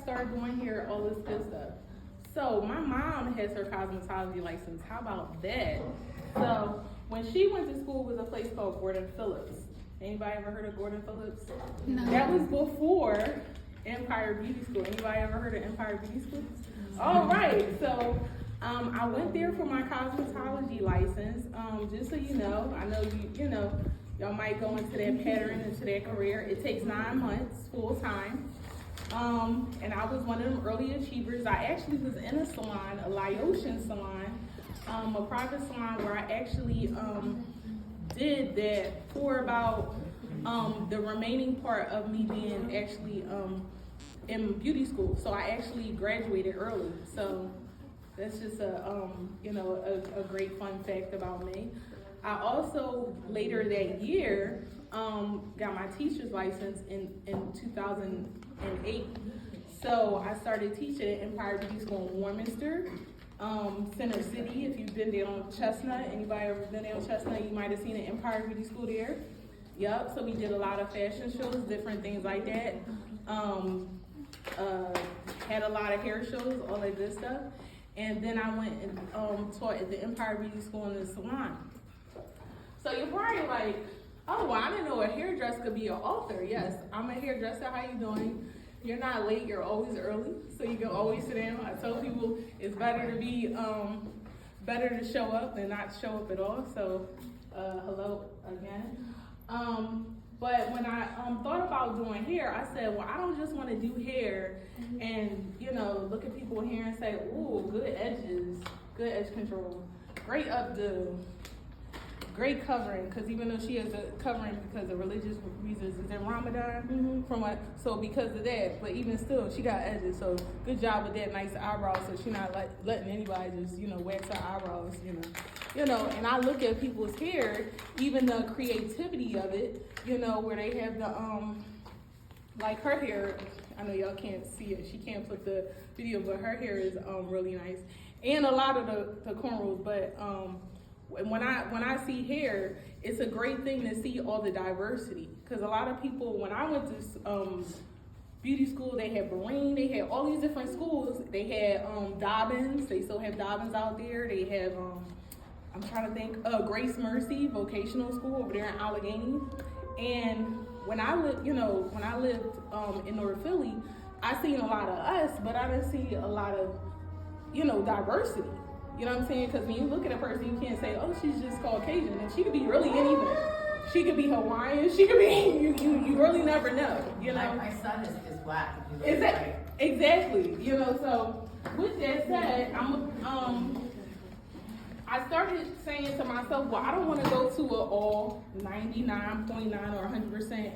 start doing hair, all this good stuff. So my mom has her cosmetology license. How about that? So when she went to school, it was a place called Gordon Phillips. Anybody ever heard of Gordon Phillips? No. That was before Empire Beauty School. Anybody ever heard of Empire Beauty School? All right. So I went there for my cosmetology license. Just so you know, I know y'all might go into that pattern, into that career. It takes 9 months full time. And I was one of them early achievers. I actually was in a salon, a Laotian salon, a private salon where I actually did that for about the remaining part of me being actually in beauty school. So I actually graduated early. So that's just a great fun fact about me. I also later that year got my teacher's license in 2008. So I started teaching at Empire Beauty School in Warminster, Center City. If you've been there on Chestnut, anybody ever been there on Chestnut, you might have seen an Empire Beauty School there. Yep, so we did a lot of fashion shows, different things like that. Had a lot of hair shows, all that good stuff. And then I went and taught at the Empire Beauty School in the salon. So you're probably like, oh, well, I didn't know a hairdresser could be an author. Yes, I'm a hairdresser. How you doing? You're not late, you're always early. So you can always sit down. I tell people it's better to be, better to show up than not show up at all. So hello again. But when I thought about doing hair, I said, well, I don't just want to do hair and, look at people in hair and say, ooh, good edges, good edge control, great updo, great covering, because even though she has a covering because of religious reasons, is it Ramadan? So because of that, but even still, she got edges, so good job with that nice eyebrow, so she's not letting anybody just, wax her eyebrows, and I look at people's hair, even the creativity of it, where they have the, like her hair, I know y'all can't see it, she can't put the video, but her hair is really nice, and a lot of the cornrows, but when I see hair, it's a great thing to see all the diversity, because a lot of people, when I went to beauty school, they had Bereen, they had all these different schools, they had Dobbins, they still have Dobbins out there, they have, I'm trying to think, Grace Mercy Vocational School over there in Allegheny, and when I lived in North Philly, I seen a lot of us, but I didn't see a lot of, diversity. You know what I'm saying? Because when you look at a person, you can't say, oh, she's just Caucasian. And she could be really anything. She could be Hawaiian. She could be, you really never know, My son is black. Is that, exactly. So with that said, I started saying to myself, well, I don't want to go to an all 99.9 or 100%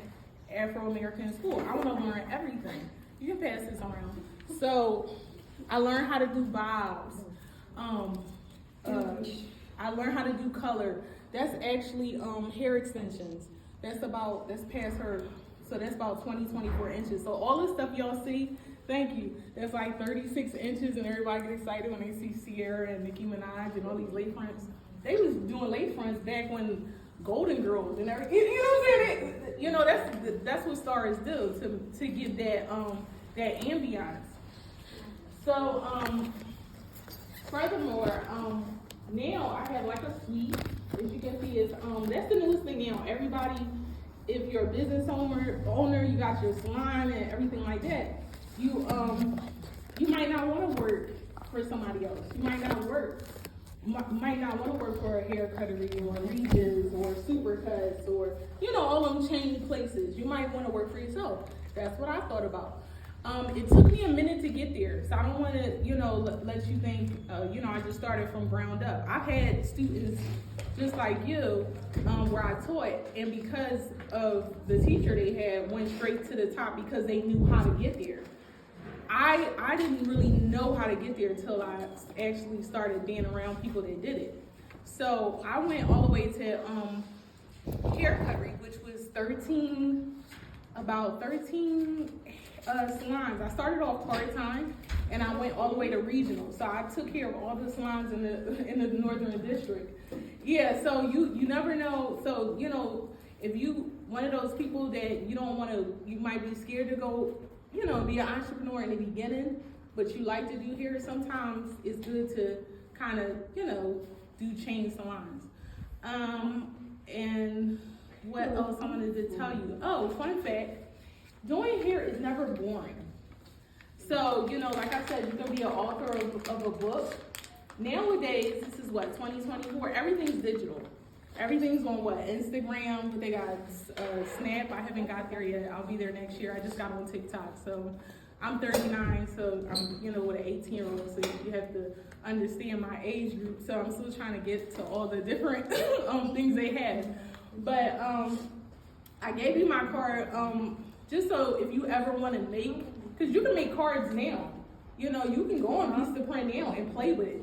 Afro-American school. I want to learn everything. You can pass this around. So I learned how to do bobs. I learned how to do color. That's actually hair extensions. That's past her, so that's about 24 inches. So all the stuff y'all see, thank you, that's like 36 inches, and everybody get excited when they see Sierra and Nicki Minaj and all these lace fronts. They was doing lace fronts back when Golden Girls and everything, you know what I'm saying? That's what stars do to give that ambiance. So furthermore, now I have like a suite. As you can see, that's the newest thing now. Everybody, if you're a business owner, you got your salon and everything like that. You might not want to work for somebody else. You might not want to work for a hair cuttery or Regis or Supercuts or all them chain places. You might want to work for yourself. That's what I thought about. It took me a minute to get there, so I don't want to, let you think, I just started from ground up. I've had students just like you, where I taught, and because of the teacher they had, went straight to the top because they knew how to get there. I didn't really know how to get there until I actually started being around people that did it. So I went all the way to hair cuttery, which was 13 salons. I started off part-time and I went all the way to regional. So I took care of all the salons in the Northern District. Yeah, so you never know. So, if you one of those people that you don't want to, you might be scared to go be an entrepreneur in the beginning, but you like to do hair, sometimes it's good to kind of, do chain salons. And what else I wanted to tell you? Oh, fun fact, doing hair is never boring. So, like I said, you can be an author of a book. Nowadays, this is what, 2024, everything's digital. Everything's on what, Instagram, they got Snap, I haven't got there yet, I'll be there next year, I just got on TikTok, so I'm 39, so I'm, with an 18-year-old, so you have to understand my age group, so I'm still trying to get to all the different things they have. But I gave you my card, just so if you ever want to make, because you can make cards now, you can go on Vistaprint now and play with it.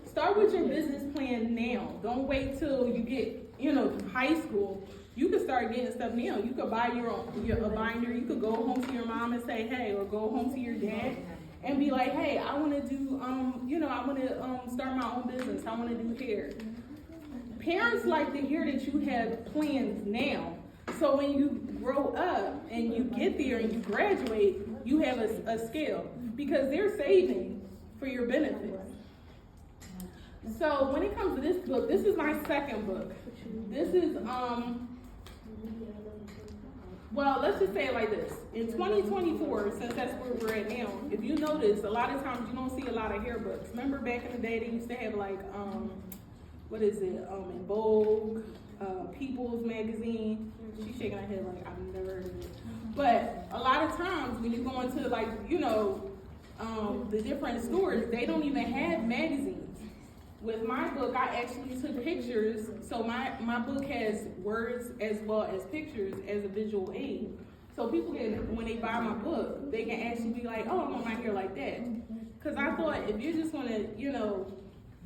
Start with your business plan now. Don't wait till you get, to high school. You can start getting stuff now. You could buy a binder. You could go home to your mom and say, hey, or go home to your dad and be like, hey, I want to do, I want to start my own business. I want to do hair. Parents like to hear that you have plans now. So when you grow up and you get there and you graduate, you have a skill because they're saving for your benefits. So when it comes to this book, this is my second book. This is, well, let's just say it like this. In 2024, since that's where we're at now, if you notice, a lot of times you don't see a lot of hair books. Remember back in the day, they used to have like, in Vogue, People's Magazine. She's shaking her head like, I've never heard of it. But a lot of times when you go into like, the different stores, they don't even have magazines. With my book, I actually took pictures, so my book has words as well as pictures as a visual aid. So people can, when they buy my book, they can actually be like, oh, I want my hair like that. Because I thought if you just want to,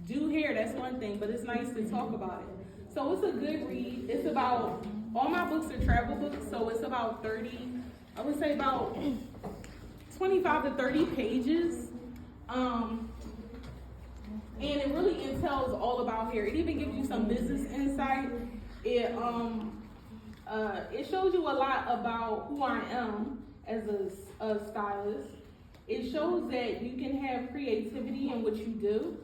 do hair, that's one thing, but it's nice to talk about it. So it's a good read. It's about, all my books are travel books, so it's about 30, I would say about 25 to 30 pages. And it really entails all about hair. It even gives you some business insight. It shows you a lot about who I am as a stylist. It shows that you can have creativity in what you do.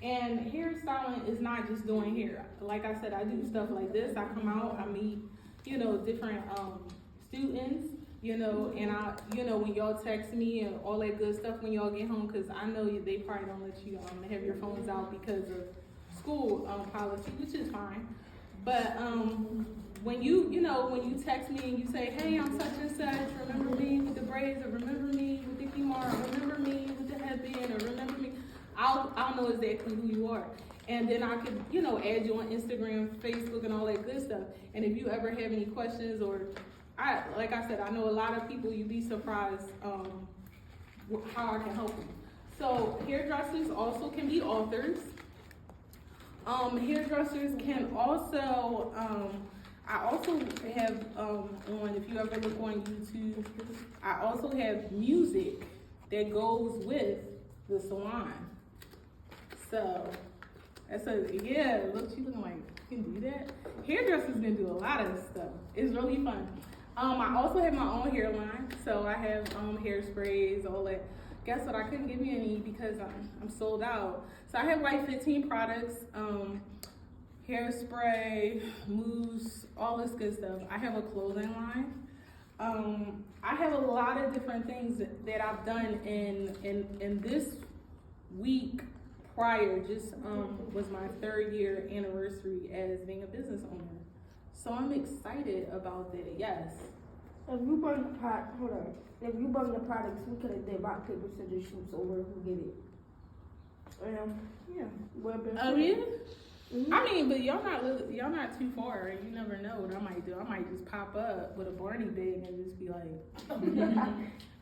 And hairstyling is not just doing hair. Like I said, I do stuff like this. I come out, I meet, different students. And I, when y'all text me and all that good stuff when y'all get home, because I know they probably don't let you have your phones out because of school policy, which is fine. But when you text me and you say, hey, I'm such and such, remember me with the braids, or remember me with the kimar, or remember me with the headband, or remember me, I'll know exactly who you are. And then I could, add you on Instagram, Facebook, and all that good stuff. And if you ever have any questions or like I said, I know a lot of people, you'd be surprised how I can help you. So hairdressers also can be authors. Hairdressers can also, I also have if you ever look on YouTube, I also have music that goes with the salon. So that's look, she's looking like, you can do that? Hairdressers can do a lot of stuff. It's really fun. I also have my own hairline, so I have hairsprays, all that. Guess what? I couldn't give you any because I'm sold out. So I have like 15 products, hairspray, mousse, all this good stuff. I have a clothing line. I have a lot of different things that I've done in this week prior. Just was my 3rd year anniversary as being a business owner. So I'm excited about that, yes. If you bring the products, we could have did rock, paper, scissors, shoots over who get it. Yeah. Oh yeah? Mm-hmm. I mean, but y'all not too far. You never know what I might do. I might just pop up with a Barney bag and just be like,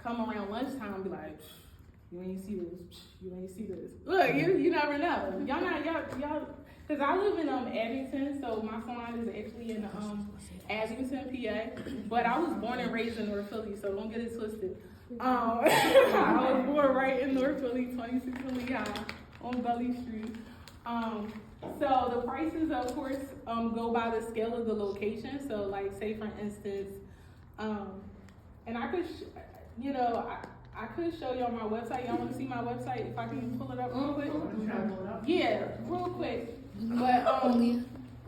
come around lunchtime and be like, you ain't see this, you ain't see this. Look, you never know. Y'all. Because I live in Abington, so my salon is actually in Abington, PA. But I was born and raised in North Philly, so don't get it twisted. I was born right in North Philly, 26 Lehigh on Belly Street. So the prices, of course, go by the scale of the location. So, like, say for instance, and I could, you know, I could show y'all my website. Y'all wanna see my website? If I can pull it up real quick? Yeah, real quick. But,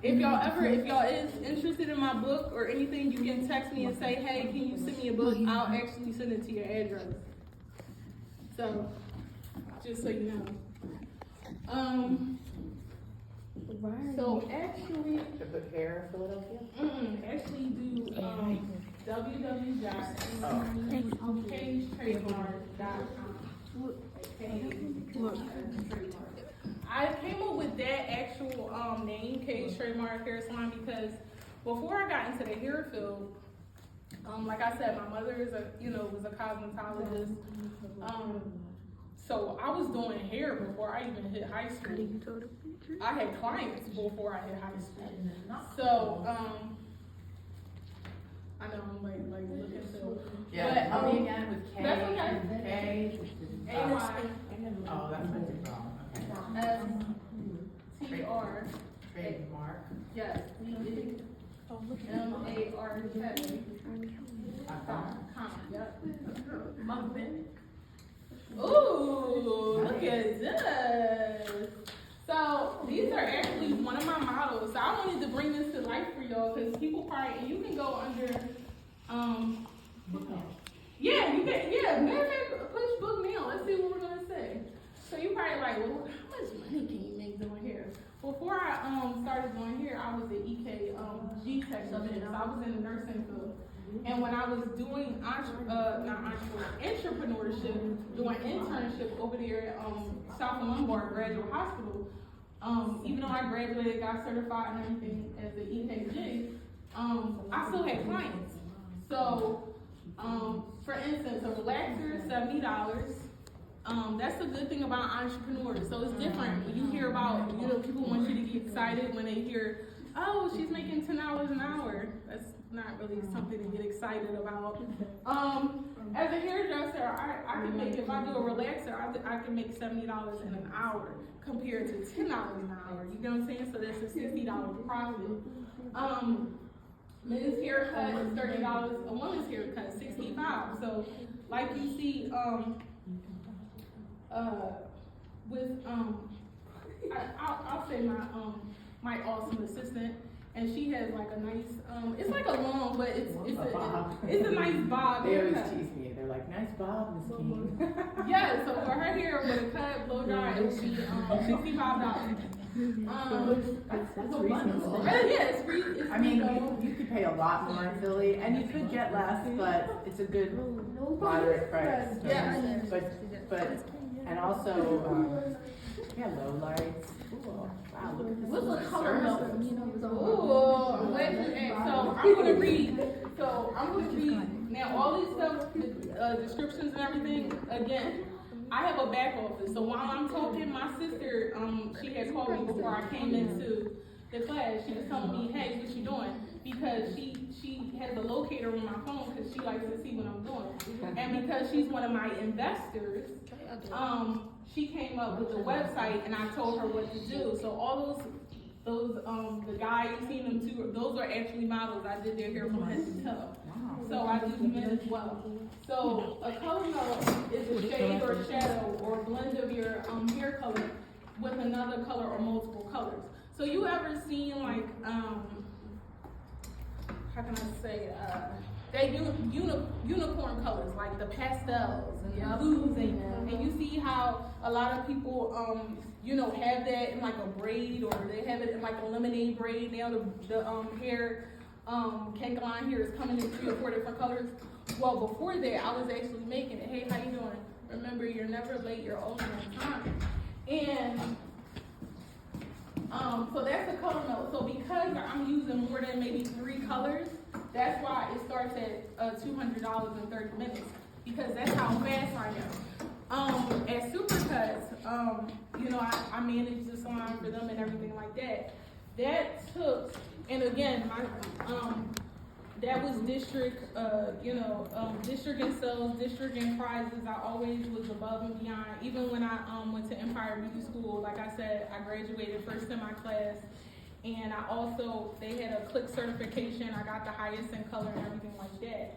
if y'all is interested in my book or anything, you can text me and say, hey, can you send me a book? I'll actually send it to your address. So, just so you know. So actually, The book Hair Philadelphia? actually do, www.cagetrademark.com. I came up with that actual name, Cage Trademark Hair Salon, because before I got into the hair field, like I said, my mother is was a cosmetologist. So I was doing hair before I even hit high school. I had clients before I hit high school. So I know I'm like looking so. Yeah, But, help me again with K. that's okay. K. A-Y. Oh, that's what it's wrong. Okay. S-T-R. Trademark. Yes, M-A-R-K. .com. Yep. Ooh, look at this. So these are actually one of my models. So I wanted to bring this to life for y'all because people probably, and you can go under, matter of fact, push book now. Let's see what we're gonna say. So you probably like, well, how much money can you make doing hair? Before I started doing hair, I was an EKG technician. So I was in the nursing field. And when I was doing entrepreneurship, doing internship over there at South Lombard Graduate Hospital, even though I graduated, got certified and everything as an EKG, I still had clients. So, for instance, a relaxer, $70. That's the good thing about entrepreneurs. So it's different. When you hear about, people want you to get excited when they hear, oh, she's making $10 an hour. That's not really something to get excited about. As a hairdresser, I can make, if I do a relaxer, I can make $70 in an hour compared to $10 an hour. You know what I'm saying? So that's a $60 profit. Men's haircut is $30. A woman's haircut is $65. So, like you see, I'll say my awesome assistant, and she has like a nice, it's like a long, but it's a nice bob. They always haircut. tease me. They're like, nice bob, Miss King. Yeah, so for her hair with a cut, blow dry, it would be $65. That's reasonable. Yeah, it's free. I mean, you could pay a lot more in Philly, and you could get less, but it's a good moderate price. Yeah. But and also, low lights. Ooh, wow, look at this. What's the color services. Ooh, I'm glad you asked. So I'm gonna read. Now all these stuff, the descriptions and everything. Again, I have a back office. So while I'm talking, my sister, she had called me before I came into the class. She was telling me, hey, what you doing? Because she has a locator on my phone because she likes to see what I'm doing. And because she's one of my investors, she came up with the website and I told her what to do. So all those the guy you seen them too, those are actually models. I did their hair from head to toe. So I do men as well. So a color melt is a shade or shadow or blend of your hair color with another color or multiple colors. So you ever seen like how can I say they do unicorn colors like the pastels and the blues and you see how a lot of people have that in like a braid or they have it in like a lemonade braid. Now the hair cake line here is coming in 3 or 4 different colors. Well, before that, I was actually making it. Hey, how you doing? Remember, you're never late. You're always on time. And so that's a color melt. So because I'm using more than maybe 3 colors, that's why it starts at $200 in 30 minutes because that's how fast I am. At Supercuts, I manage the salon for them and everything like that. That took, and again, that was district, district in sales, district in prizes. I always was above and beyond. Even when I went to Empire Beauty School, like I said, I graduated first in my class. And I also, they had a click certification. I got the highest in color and everything like that.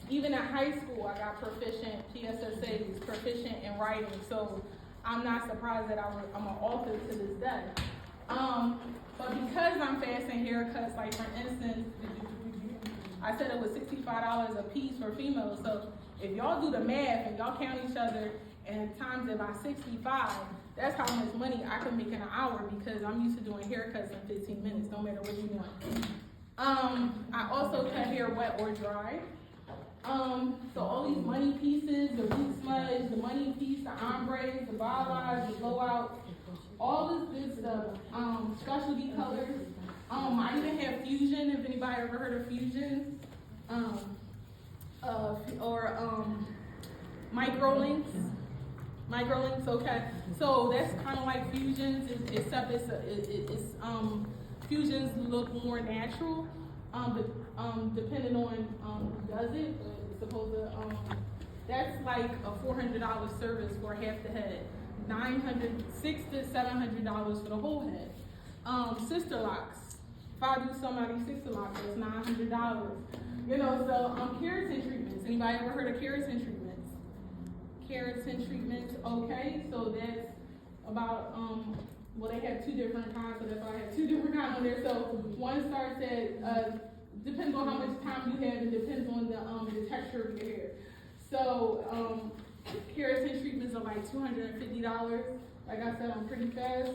even in high school, I got proficient PSSAs, proficient in writing. So I'm not surprised that I'm an author to this day. But because I'm fast in haircuts, like for instance, I said it was $65 a piece for females. So if y'all do the math and y'all count each other and times it by 65, that's how much money I can make in an hour because I'm used to doing haircuts in 15 minutes, no matter what you want. I also cut hair wet or dry. So all these money pieces, the root smudge, the money piece, the ombres, the balayage, the blowouts, all this good stuff, specialty colors. I even have fusion, if anybody ever heard of fusion, microlinks. Microlinks, okay. So that's kind of like fusions, except fusions look more natural, depending on who does it. It's supposed to, that's like a $400 service for half the head, $600 to $700 for the whole head. Sister locks. If I do somebody's sister locks, it's $900. You know, so keratin treatments. Anybody ever heard of keratin treatments? Keratin treatments, okay. So that's about well, they have two different kinds, so that's why I have two different kinds on there. So one starts at depends on how much time you have, and depends on the texture of your hair. So keratin treatments are like $250. Like I said, I'm pretty fast.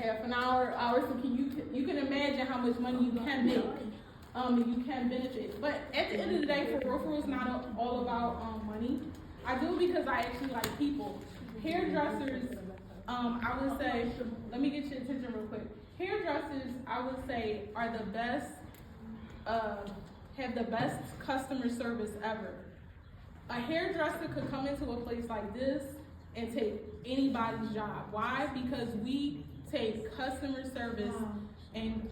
Half an hour. So you can imagine how much money you can make, and you can benefit. But at the end of the day, for real, it's not all about money. I do it because I actually like people. Hairdressers, I would say, let me get your attention real quick. Hairdressers, I would say, are the best, have the best customer service ever. A hairdresser could come into a place like this and take anybody's job. Why? Because we take customer service and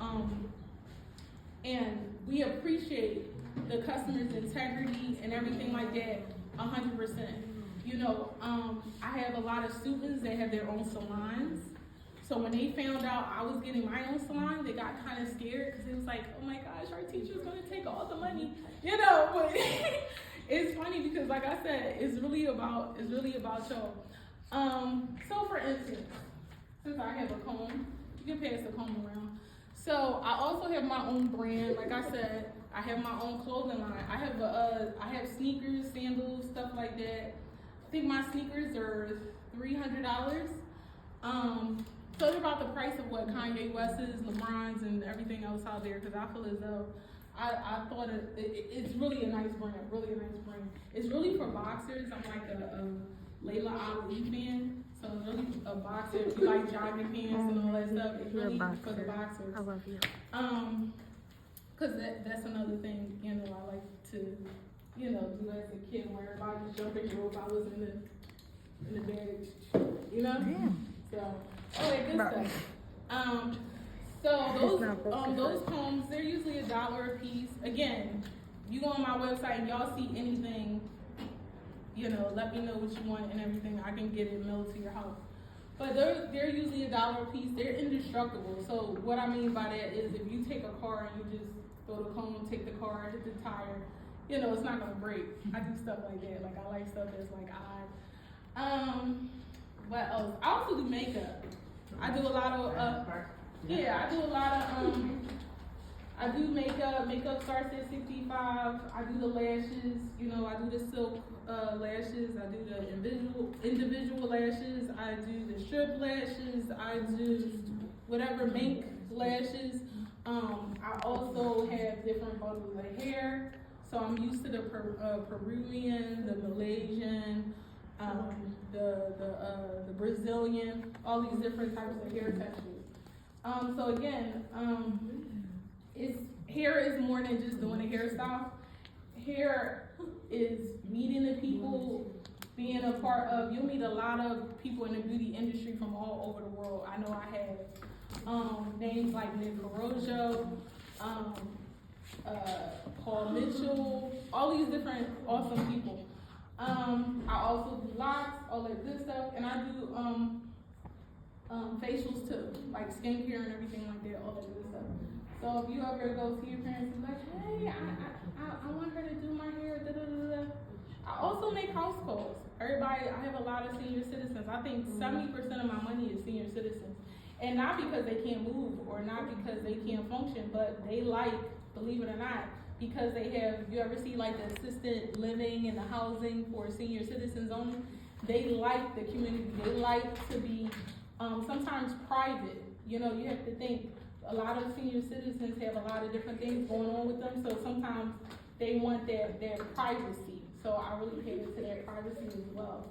we appreciate the customer's integrity and everything like that 100%. You know, I have a lot of students that have their own salons. So when they found out I was getting my own salon, they got kind of scared because it was like, oh my gosh, our teacher's gonna take all the money, you know. But it's funny because, like I said, it's really about y'all. So for instance, since I have a comb, you can pass the comb around. So I also have my own brand. Like I said, I have my own clothing line. I have sneakers, sandals, stuff like that. I think my sneakers are $300. So it's about the price of what Kanye West's, LeBron's, and everything else out there. Because I feel as though I thought it's really a nice brand. Really a nice brand. It's really for boxers. I'm like a Layla Ali fan. So it's really a boxer. If you like jogging pants and all that stuff, it's really for the boxers. I love you. Cause that's another thing, you know, I like to, you know, do as a kid where everybody's jumping rope. I was in the bed, you know? Yeah. So, all that good stuff. So those combs, they're usually $1 a piece. Again, you go on my website and y'all see anything, you know, let me know what you want and everything. I can get it mailed to your house. But they're usually $1 a piece. They're indestructible. So what I mean by that is if you take a car and you just throw the comb, take the car, hit the tire, you know, it's not gonna break. I do stuff like that. Like I like stuff that's like odd. What else? I also do makeup. I do a lot of I do makeup. Makeup starts at $65. I do the lashes. You know, I do the silk lashes. I do the individual lashes. I do the strip lashes. I do whatever mink lashes. I also have different bundles of hair. So I'm used to the Peruvian, the Malaysian, the Brazilian, all these different types of hair textures. So again, hair is more than just doing a hairstyle. Hair is meeting the people, being a part of, you'll meet a lot of people in the beauty industry from all over the world. I know I have names like Nick Corojo, Paul Mitchell, all these different awesome people. I also do locks, all that good stuff, and I do facials too, like skincare and everything like that, all that good stuff. So if you ever go to your parents and be like, hey, I want her to do my hair, da da da da. I also make house calls. Everybody, I have a lot of senior citizens. I think 70% of my money is senior citizens. And not because they can't move or not because they can't function, but they like, believe it or not, because they have, you ever see like the assisted living and the housing for senior citizens only? They like the community. They like to be sometimes private. You know, you have to think a lot of senior citizens have a lot of different things going on with them, so sometimes they want their privacy. So I really cater to their privacy as well.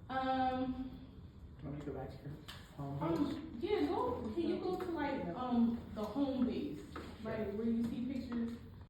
Want me to go back to your home page? Yeah, can you go to like the home base, right, where you see pictures